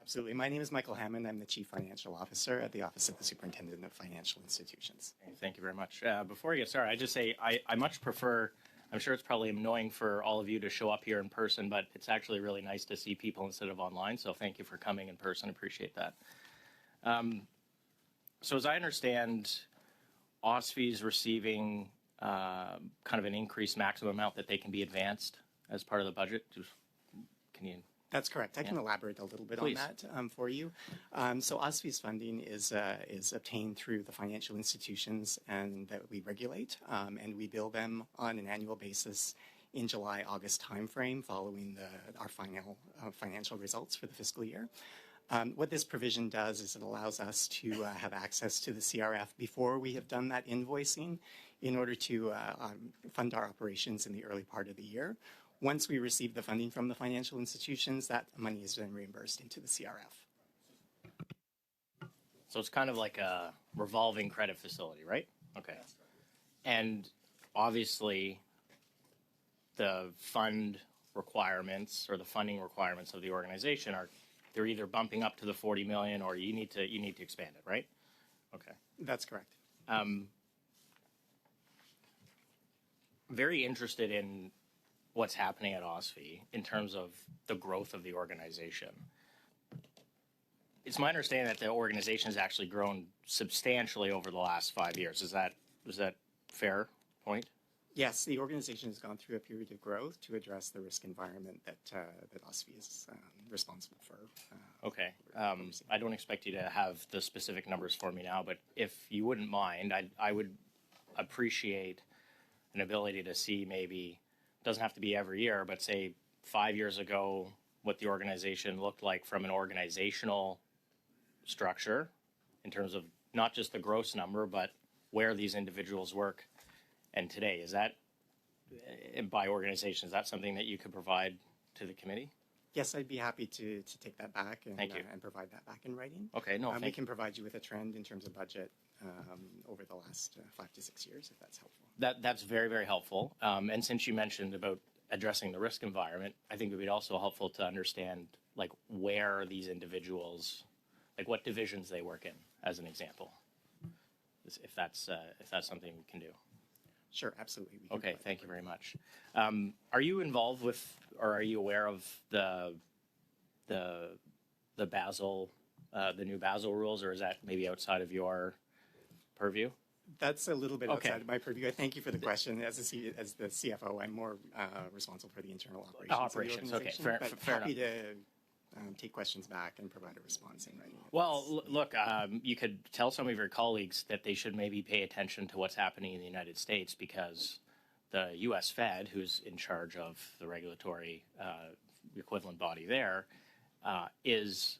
Absolutely. My name is Michael Hammond. I'm the Chief Financial Officer at the Office of the Superintendent of Financial Institutions. Thank you very much. Before I get started, I just say I much prefer, I'm sure it's probably annoying for all of you to show up here in person, but it's actually really nice to see people instead of online. So thank you for coming in person. Appreciate that. So as I understand, OSFI is receiving kind of an increased maximum amount that they can be advanced as part of the budget. Can you? That's correct. I can elaborate a little bit Please. on that for you. So OSFI's funding is obtained through the financial institutions and that we regulate, and we bill them on an annual basis in July-August timeframe following our final financial results for the fiscal year. What this provision does is it allows us to have access to the CRF before we have done that invoicing in order to fund our operations in the early part of the year. Once we receive the funding from the financial institutions, that money is then reimbursed into the CRF. So it's kind of like a revolving credit facility, right? Okay. And obviously, the fund requirements or the funding requirements of the organization they're either bumping up to the 40 million or you need to expand it, right? Okay. That's correct. Very interested in what's happening at OSFI in terms of the growth of the organization. It's my understanding that the organization has actually grown substantially over the last 5 years. Is that fair point? Yes, the organization has gone through a period of growth to address the risk environment that OSFI is responsible for. Okay. I don't expect you to have the specific numbers for me now, but if you wouldn't mind, I would appreciate an ability to see maybe, doesn't have to be every year, but say 5 years ago, what the organization looked like from an organizational structure in terms of not just the gross number, but where these individuals work. And today, is that, by organization, is that something that you could provide to the committee? Yes, I'd be happy to take that back and provide that back in writing. Okay, no, we can provide you with a trend in terms of budget over the last 5 to 6 years, if that's helpful. That's very, very helpful. And since you mentioned about addressing the risk environment, I think it would be also helpful to understand like where these individuals, like what divisions they work in, as an example, if that's something we can do. Sure, absolutely. Okay, thank you very much. Are you involved with, or are you aware of the Basel, the new Basel rules, or is that maybe outside of your purview? That's a little bit outside of my purview. Thank you for the question. As the CFO, I'm more responsible for the internal operations. Okay, fair enough. Happy to take questions back and provide a response in writing. Well, look, you could tell some of your colleagues that they should maybe pay attention to what's happening in the United States because the U.S. Fed, who's in charge of the regulatory equivalent body there, is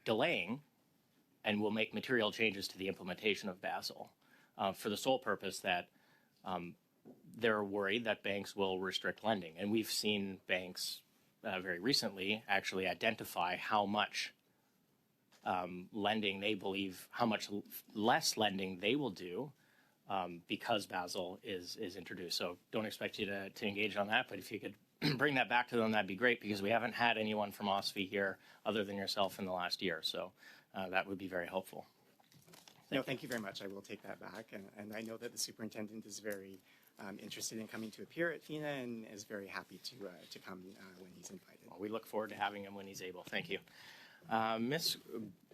delaying and will make material changes to the implementation of Basel for the sole purpose that they're worried that banks will restrict lending. And we've seen banks very recently actually identify how much lending they believe, how much less lending they will do because Basel is introduced. So don't expect you to engage on that, but if you could bring that back to them, that'd be great because we haven't had anyone from OSFI here other than yourself in the last year. So that would be very helpful. Thank you very much. I will take that back. And I know that the superintendent is very interested in coming to appear at FINA and is very happy to come when he's invited. Well, we look forward to having him when he's able. Thank you. Ms.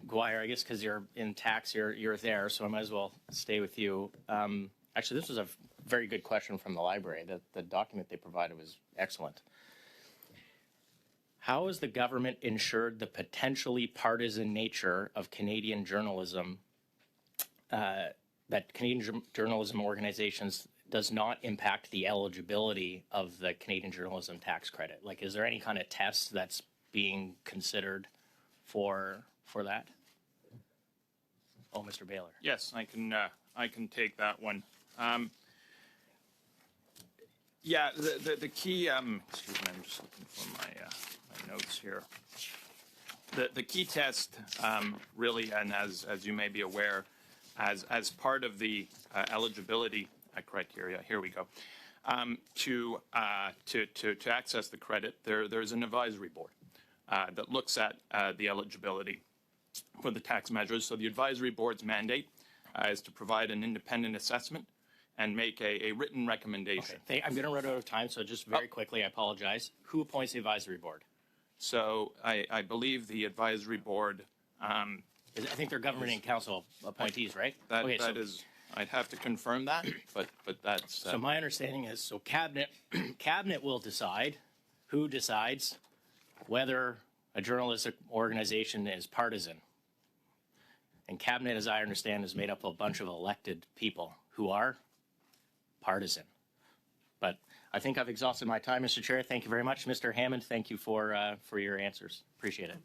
Guire, I guess because you're in tax, you're there, so I might as well stay with you. Actually, this was a very good question from the library. The document they provided was excellent. How has the government ensured the potentially partisan nature of Canadian journalism, that Canadian journalism organizations does not impact the eligibility of the Canadian journalism tax credit? Like, is there any kind of test that's being considered for that? Oh, Mr. Baylor. Yes, I can take that one. Yeah, the key. Excuse me, I'm just looking for my notes here. The key test, really, and as you may be aware, as part of the eligibility criteria. Here we go. To access the credit, there's an advisory board. that looks at the eligibility for the tax measures. So the advisory board's mandate is to provide an independent assessment and make a written recommendation. Okay. I'm going to run out of time, so just very quickly, I apologize. Who appoints the advisory board? So I believe the advisory board, I think they're government and council appointees, right? that Okay, so, is, I'd have to confirm that, but that's, so my understanding is, so cabinet will decide who decides whether a journalistic organization is partisan. And cabinet, as I understand, is made up of a bunch of elected people who are partisan. But I think I've exhausted my time, Mr. Chair. Thank you very much. Mr. Hammond, thank you for your answers. Appreciate it.